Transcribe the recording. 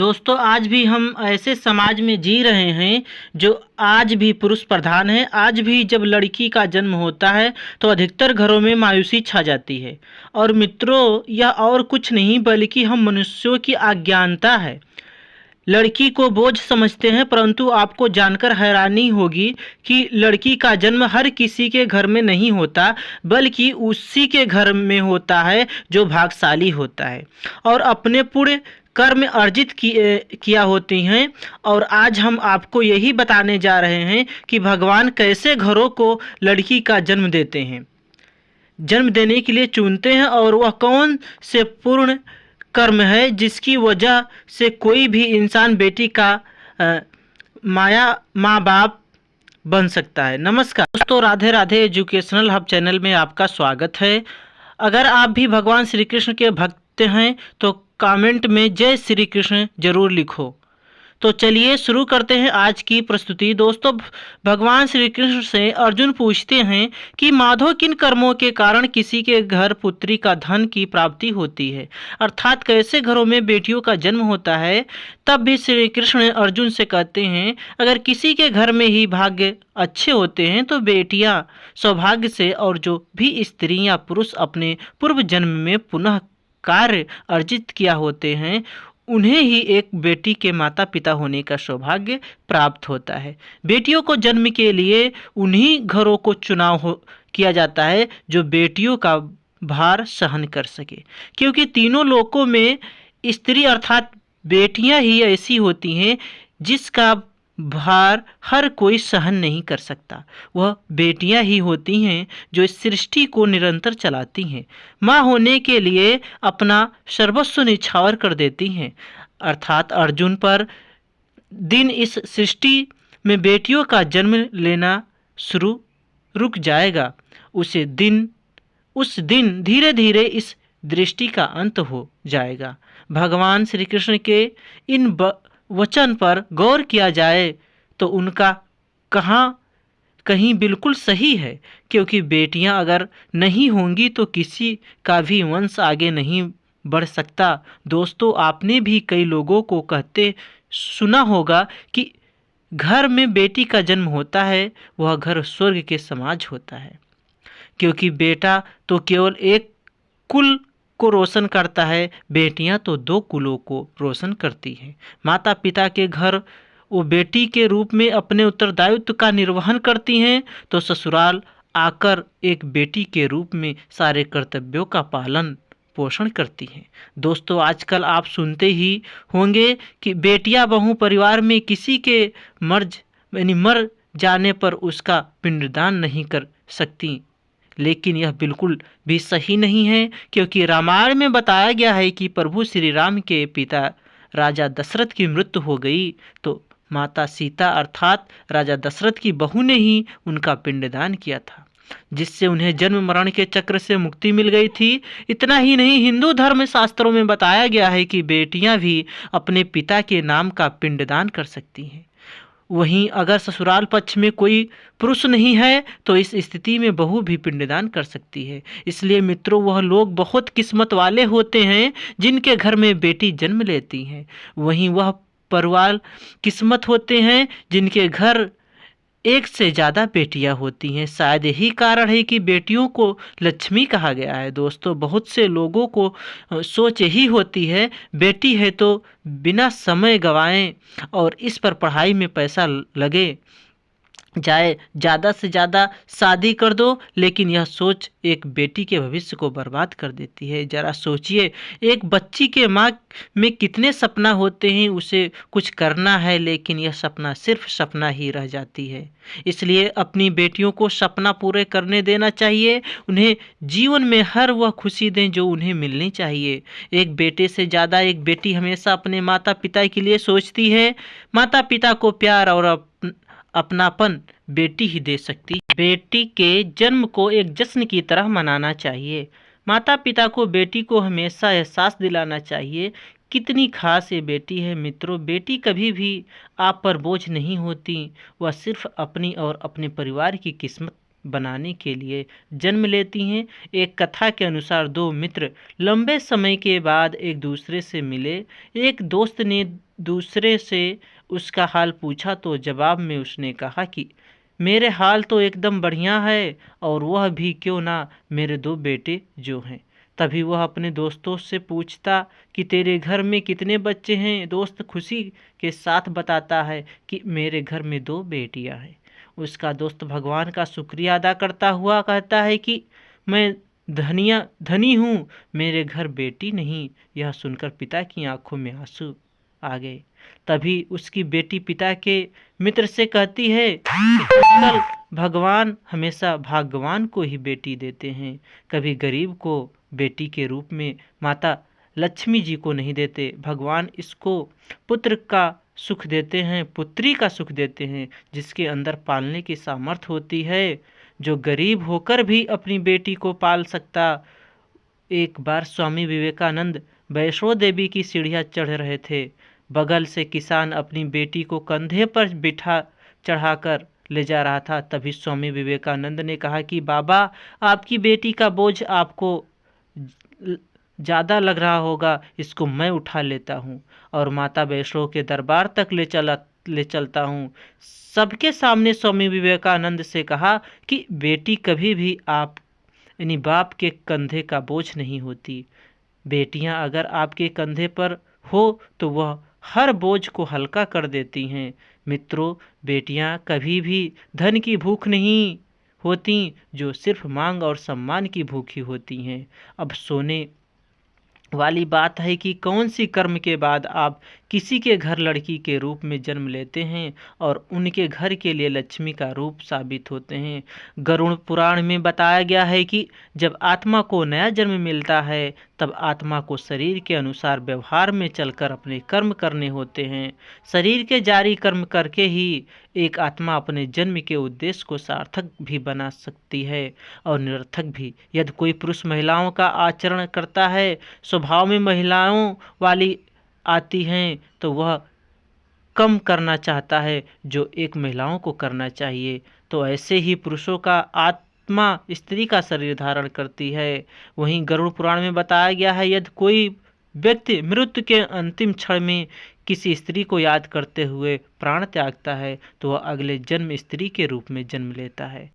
दोस्तों आज भी हम ऐसे समाज में जी रहे हैं जो आज भी पुरुष प्रधान है। आज भी जब लड़की का जन्म होता है तो अधिकतर घरों में मायूसी छा जाती है। और मित्रों, यह और कुछ नहीं बल्कि हम मनुष्यों की अज्ञानता है। लड़की को बोझ समझते हैं, परंतु आपको जानकर हैरानी होगी कि लड़की का जन्म हर किसी के घर में नहीं होता, बल्कि उसी के घर में होता है जो भाग्यशाली होता है और अपने पुण्य कर्म अर्जित किया होती हैं। और आज हम आपको यही बताने जा रहे हैं कि भगवान कैसे घरों को लड़की का जन्म देते हैं, जन्म देने के लिए चुनते हैं, और वह कौन से पूर्ण कर्म है जिसकी वजह से कोई भी इंसान बेटी का माया माँ बाप बन सकता है। नमस्कार दोस्तों, Radhe Radhe educational hub channel में आपका स्वागत है। अगर आप भी भगवान श्री कृष्ण के भक्त हैं तो कमेंट में जय श्री कृष्ण जरूर लिखो। तो चलिए शुरू करते हैं आज की प्रस्तुति। दोस्तों, भगवान श्री कृष्ण से अर्जुन पूछते हैं कि माधव किन कर्मों के कारण किसी के घर पुत्री का धन की प्राप्ति होती है, अर्थात कैसे घरों में बेटियों का जन्म होता है। तब भी श्री कृष्ण अर्जुन से कहते हैं, अगर किसी के घर में ही भाग्य अच्छे होते हैं तो बेटियां सौभाग्य से, और जो भी स्त्री या पुरुष अपने पूर्व जन्म में पुनः कार्य अर्जित किया होते हैं उन्हें ही एक बेटी के माता पिता होने का सौभाग्य प्राप्त होता है। बेटियों को जन्म के लिए उन्हीं घरों को चुनाव किया जाता है जो बेटियों का भार सहन कर सके, क्योंकि तीनों लोकों में स्त्री अर्थात बेटियां ही ऐसी होती हैं जिसका भार हर कोई सहन नहीं कर सकता। वह बेटियां ही होती हैं जो इस सृष्टि को निरंतर चलाती हैं, माँ होने के लिए अपना सर्वस्व निछावर कर देती हैं। अर्थात अर्जुन पर दिन इस सृष्टि में बेटियों का जन्म लेना रुक जाएगा। उस दिन धीरे धीरे इस दृष्टि का अंत हो जाएगा। भगवान श्री कृष्ण के इन वचन पर गौर किया जाए तो उनका कहीं बिल्कुल सही है, क्योंकि बेटियां अगर नहीं होंगी तो किसी का भी वंश आगे नहीं बढ़ सकता। दोस्तों, आपने भी कई लोगों को कहते सुना होगा कि घर में बेटी का जन्म होता है वह घर स्वर्ग के समाज होता है, क्योंकि बेटा तो केवल एक कुल को रोशन करता है, बेटियां तो दो कुलों को रोशन करती हैं। माता पिता के घर वो बेटी के रूप में अपने उत्तरदायित्व का निर्वहन करती हैं, तो ससुराल आकर एक बेटी के रूप में सारे कर्तव्यों का पालन पोषण करती हैं। दोस्तों, आजकल आप सुनते ही होंगे कि बेटियां बहु परिवार में किसी के मर जाने पर उसका पिंडदान नहीं कर सकती, लेकिन यह बिल्कुल भी सही नहीं है, क्योंकि रामायण में बताया गया है कि प्रभु श्री राम के पिता राजा दशरथ की मृत्यु हो गई तो माता सीता अर्थात राजा दशरथ की बहू ने ही उनका पिंडदान किया था, जिससे उन्हें जन्म मरण के चक्र से मुक्ति मिल गई थी। इतना ही नहीं, हिंदू धर्म शास्त्रों में बताया गया है कि बेटियां भी अपने पिता के नाम का पिंडदान कर सकती हैं। वहीं अगर ससुराल पक्ष में कोई पुरुष नहीं है तो इस स्थिति में बहू भी पिंडदान कर सकती है। इसलिए मित्रों, वह लोग बहुत किस्मत वाले होते हैं जिनके घर में बेटी जन्म लेती हैं। वहीं वह परिवार किस्मत होते हैं जिनके घर एक से ज़्यादा बेटियां होती हैं। शायद यही कारण है कि बेटियों को लक्ष्मी कहा गया है। दोस्तों, बहुत से लोगों को सोच यही होती है, बेटी है तो बिना समय गंवाएं और इस पर पढ़ाई में पैसा लगे जाए, ज़्यादा से ज़्यादा शादी कर दो। लेकिन यह सोच एक बेटी के भविष्य को बर्बाद कर देती है। ज़रा सोचिए, एक बच्ची के माँ में कितने सपना होते हैं, उसे कुछ करना है, लेकिन यह सपना सिर्फ सपना ही रह जाती है। इसलिए अपनी बेटियों को सपना पूरे करने देना चाहिए। उन्हें जीवन में हर वह खुशी दें जो उन्हें मिलनी चाहिए। एक बेटे से ज़्यादा एक बेटी हमेशा अपने माता पिता के लिए सोचती है। माता पिता को प्यार और अपनापन बेटी ही दे सकती है। बेटी के जन्म को एक जश्न की तरह मनाना चाहिए। माता पिता को बेटी को हमेशा एहसास दिलाना चाहिए कितनी खास ये बेटी है। मित्रों, बेटी कभी भी आप पर बोझ नहीं होती, वह सिर्फ अपनी और अपने परिवार की किस्मत बनाने के लिए जन्म लेती हैं। एक कथा के अनुसार दो मित्र लंबे समय के बाद एक दूसरे से मिले। एक दोस्त ने दूसरे से उसका हाल पूछा तो जवाब में उसने कहा कि मेरे हाल तो एकदम बढ़िया है, और वह भी क्यों ना, मेरे दो बेटे जो हैं। तभी वह अपने दोस्तों से पूछता कि तेरे घर में कितने बच्चे हैं। दोस्त खुशी के साथ बताता है कि मेरे घर में दो बेटियां हैं। उसका दोस्त भगवान का शुक्रिया अदा करता हुआ कहता है कि मैं धनी हूँ, मेरे घर बेटी नहीं। यह सुनकर पिता की आंखों में आंसू आ गए। तभी उसकी बेटी पिता के मित्र से कहती है कि अंकल, भगवान हमेशा भाग्यवान को ही बेटी देते हैं, कभी गरीब को बेटी के रूप में माता लक्ष्मी जी को नहीं देते। भगवान इसको पुत्र का सुख देते हैं, पुत्री का सुख देते हैं, जिसके अंदर पालने की सामर्थ्य होती है, जो गरीब होकर भी अपनी बेटी को पाल सकता। एक बार स्वामी विवेकानंद वैष्णो देवी की सीढ़ियाँ चढ़ रहे थे। बगल से किसान अपनी बेटी को कंधे पर बिठा चढ़ाकर ले जा रहा था। तभी स्वामी विवेकानंद ने कहा कि बाबा, आपकी बेटी का बोझ आपको ज़्यादा लग रहा होगा, इसको मैं उठा लेता हूँ और माता वैष्णो के दरबार तक ले चलता हूँ। सबके सामने स्वामी विवेकानंद से कहा कि बेटी कभी भी आप यानी बाप के कंधे का बोझ नहीं होती। बेटियां अगर आपके कंधे पर हो तो वह हर बोझ को हल्का कर देती हैं। मित्रों, बेटियां कभी भी धन की भूख नहीं होती, जो सिर्फ मांग और सम्मान की भूखी होती हैं। अब सोने वाली बात है कि कौन सी कर्म के बाद आप किसी के घर लड़की के रूप में जन्म लेते हैं और उनके घर के लिए लक्ष्मी का रूप साबित होते हैं। गरुड़ पुराण में बताया गया है कि जब आत्मा को नया जन्म मिलता है तब आत्मा को शरीर के अनुसार व्यवहार में चलकर अपने कर्म करने होते हैं। शरीर के जारी कर्म करके ही एक आत्मा अपने जन्म के उद्देश्य को सार्थक भी बना सकती है और निरर्थक भी। यदि कोई पुरुष महिलाओं का आचरण करता है, स्वभाव में महिलाओं वाली आती हैं, तो वह कम करना चाहता है जो एक महिलाओं को करना चाहिए। तो ऐसे ही पुरुषों का आत्मा स्त्री का शरीर धारण करती है। वहीं गरुड़ पुराण में बताया गया है, यदि कोई व्यक्ति मृत्यु के अंतिम क्षण में किसी स्त्री को याद करते हुए प्राण त्यागता है तो वह अगले जन्म स्त्री के रूप में जन्म लेता है।